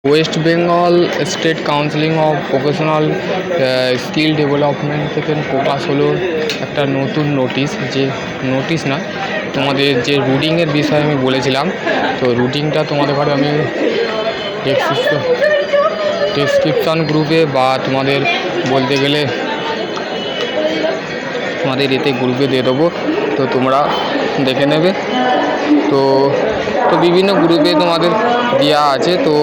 West Bengal state counselling of vocational skill development থেকে প্রকাশ হলো একটা নতুন নোটিশ, যে নোটিশ না, তোমাদের যে রুটিংয়ের বিষয়ে আমি বলেছিলাম। তো রুটিংটা তোমাদের ঘরে আমি ডেসক্রিপশন গ্রুপে বা তোমাদের বলতে গেলে তোমাদের এতে গ্রুপে দিয়ে দেবো, তো তোমরা দেখে নেবে। তো বিভিন্ন গ্রুপে তোমাদের দেওয়া আছে। তো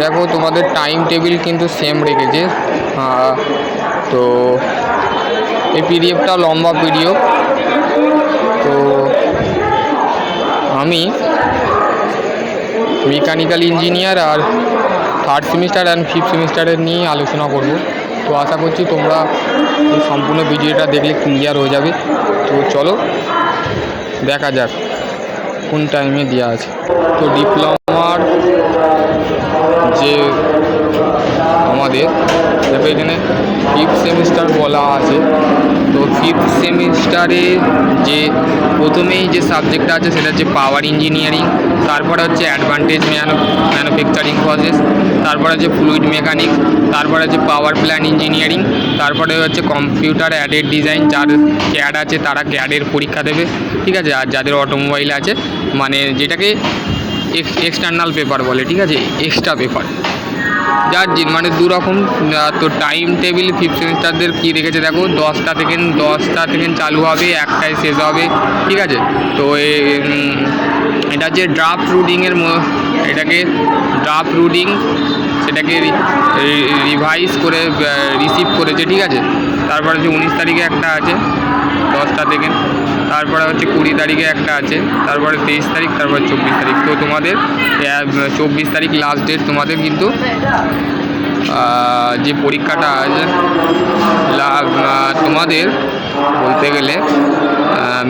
দেখো, তোমাদের টাইম টেবিল কিন্তু সেম রেখেছে। তো এই পিডিএফটা লম্বা পিডিএফ। তো আমি মেকানিক্যাল ইঞ্জিনিয়ার আর থার্ড সেমিস্টার অ্যান্ড ফিফথ সেমিস্টারের নিয়ে আলোচনা করব। তো আশা করছি তোমরা এই সম্পূর্ণ ভিডিওটা দেখলে ক্লিয়ার হয়ে যাবে। তো চলো দেখা যাক কোন টাইমে দেওয়া আছে। তো ডিপ্লোমার যে আমাদের দেখো এখানে ফিফথ সেমিস্টার বলা আছে। তো ফিফথ সেমিস্টারে যে প্রথমেই যে সাবজেক্টটা আছে সেটা হচ্ছে পাওয়ার ইঞ্জিনিয়ারিং, তারপরে হচ্ছে অ্যাডভান্টেজ ম্যানুফ্যাকচারিং প্রসেস, তারপরে হচ্ছে ফ্লুইড মেকানিক্স, তারপরে হচ্ছে পাওয়ার প্ল্যান্ট ইঞ্জিনিয়ারিং, তারপরে হচ্ছে কম্পিউটার অ্যাডেড ডিজাইন। যার ক্যাড আছে তারা ক্যাডের পরীক্ষা দেবে, ঠিক আছে। আর যাদের অটোমোবাইল আছে, মানে যেটাকে এক্সটার্নাল পেপার বলে, ঠিক আছে, এক্সট্রা পেপার, যার মানে দু রকম। তো টাইম টেবিল ফিফথ সেমিস্টারদের কী রেখেছে দেখো, 10টা থেকে চালু হবে, 1টায় শেষ হবে, ঠিক আছে। তো এটা যে ড্রাফট রুটিংয়ের এটাকে ড্রাফট রুটিং সেটাকে রিভাইজ করে রিসিভ করেছে, ঠিক আছে। তারপরে হচ্ছে 19 তারিখে একটা আছে 10টা থেকে, তারপরে হচ্ছে 20 তারিখে একটা আছে, তারপরে 23 তারিখ, তারপরে 24 তারিখ। তো তোমাদের 24 তারিখ লাস্ট ডেট তোমাদের কিন্তু যে পরীক্ষাটা আছে তোমাদের বলতে গেলে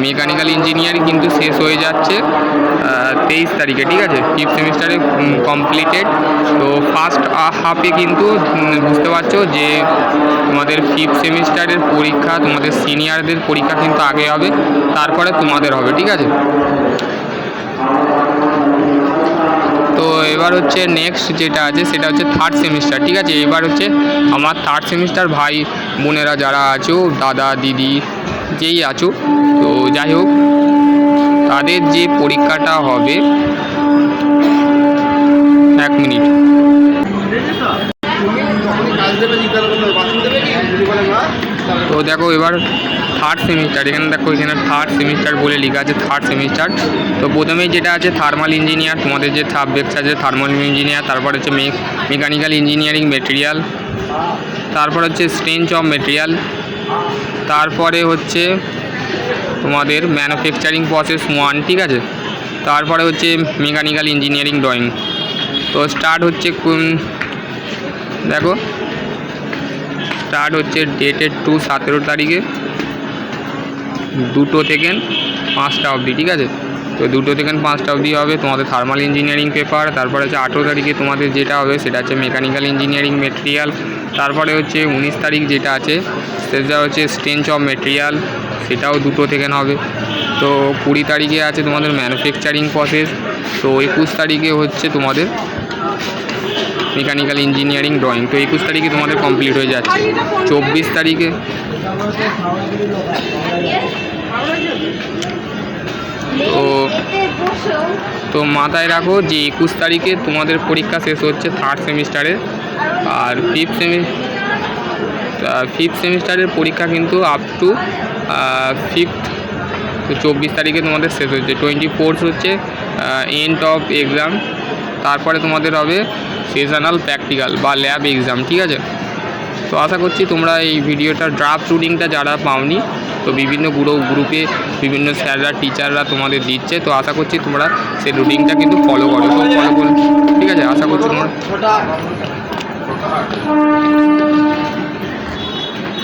মেকানিক্যাল ইঞ্জিনিয়ারিং কিন্তু শেষ হয়ে যাচ্ছে 23 তারিখে, ঠিক আছে। ফিফথ সেমিস্টারে কমপ্লিটেড। তো ফার্স্ট হাফে কিন্তু বুঝতে পারছো যে তোমাদের ফিফথ সেমিস্টারের পরীক্ষা, তোমাদের সিনিয়রদের পরীক্ষা কিন্তু আগে হবে, তারপরে তোমাদের হবে, ঠিক আছে। তো এবার হচ্ছে নেক্সট যেটা আছে সেটা হচ্ছে থার্ড সেমিস্টার, ঠিক আছে। এবার হচ্ছে আমার থার্ড সেমিস্টার ভাই বোনেরা যারা আছো, দাদা দিদি যেই আছো, তো যাই হোক, তাদের যে পরীক্ষাটা হবে, 1 মিনিট। তো দেখো এবার থার্ড সেমিস্টার, এখানে দেখো এখানে থার্ড সেমিস্টার বলে লেখা আছে, থার্ড সেমিস্টার। তো প্রথমেই যেটা আছে থার্মাল ইঞ্জিনিয়ার, তোমাদের যে সাবজেক্ট আছে থার্মাল ইঞ্জিনিয়ার, তারপর হচ্ছে মেকানিক্যাল ইঞ্জিনিয়ারিং মেটেরিয়াল, তারপর হচ্ছে স্ট্রেঞ্জ অফ মেটেরিয়াল, তারপরে হচ্ছে তোমাদের ম্যানুফ্যাকচারিং প্রসেস 1, ঠিক আছে। তারপরে হচ্ছে মেকানিক্যাল ইঞ্জিনিয়ারিং ড্রয়িং। তো স্টার্ট হচ্ছে দেখো স্টার্ট হচ্ছে ডেটের 17 তারিখে 2টো থেকে 5টা অবধি, ঠিক আছে। তো 2টো থেকে 5টা অবধি হবে তোমাদের থার্মাল ইঞ্জিনিয়ারিং পেপার। তারপরে হচ্ছে 18 তারিখে তোমাদের যেটা হবে সেটা হচ্ছে মেকানিক্যাল ইঞ্জিনিয়ারিং মেটেরিয়াল। তারপরে হচ্ছে 19 তারিখ যেটা আছে সেটা হচ্ছে স্ট্রেঞ্জ অফ মেটেরিয়াল, সেটাও 2টো থেকে হবে। তো 20 তারিখে আছে তোমাদের ম্যানুফ্যাকচারিং প্রসেস। তো 21 তারিখে হচ্ছে তোমাদের মেকানিক্যাল ইঞ্জিনিয়ারিং ড্রয়িং। তো 21 তারিখে তোমাদের কমপ্লিট হয়ে যাচ্ছে। 24 তারিখে তো মাথায় রাখো যে 21 তারিখে তোমাদের পরীক্ষা শেষ হচ্ছে থার্ড সেমিস্টারের। আর ফিফথ সেমিস্টারের পরীক্ষা কিন্তু আপ টু ফিফথ। তো 24 তারিখে তোমাদের শেষ হচ্ছে। 24 হচ্ছে এন্ড অফ এক্সাম। তারপরে তোমাদের হবে সেশনাল প্র্যাকটিক্যাল বা ল্যাব এক্সাম, ঠিক আছে। তো আশা করছি তোমরা এই ভিডিওটা ড্রাফট রুটিংটা যারা পাওনি, তো বিভিন্ন গ্রুপে বিভিন্ন স্যাররা টিচাররা তোমাদের দিচ্ছে। তো আশা করছি তোমরা সেই রুটিনটা কিন্তু ফলো করো। তো ফলো করো, ঠিক আছে। আশা করছি তোমরা,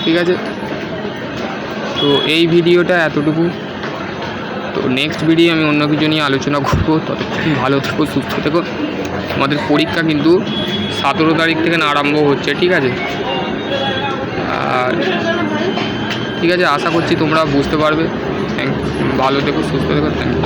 ঠিক আছে। তো এই ভিডিওটা এতটুকু। তো নেক্সট ভিডিও আমি অন্য কিছু নিয়ে আলোচনা করবো। ততক্ষণ ভালো থেকো, সুস্থ থেকো। আমাদের পরীক্ষা কিন্তু 17 তারিখ থেকে আরম্ভ হচ্ছে, ঠিক আছে। আর ঠিক আছে, আশা করছি তোমরা বুঝতে পারবে। ভালো থেকো, সুস্থ থেকো, থ্যাংক ইউ।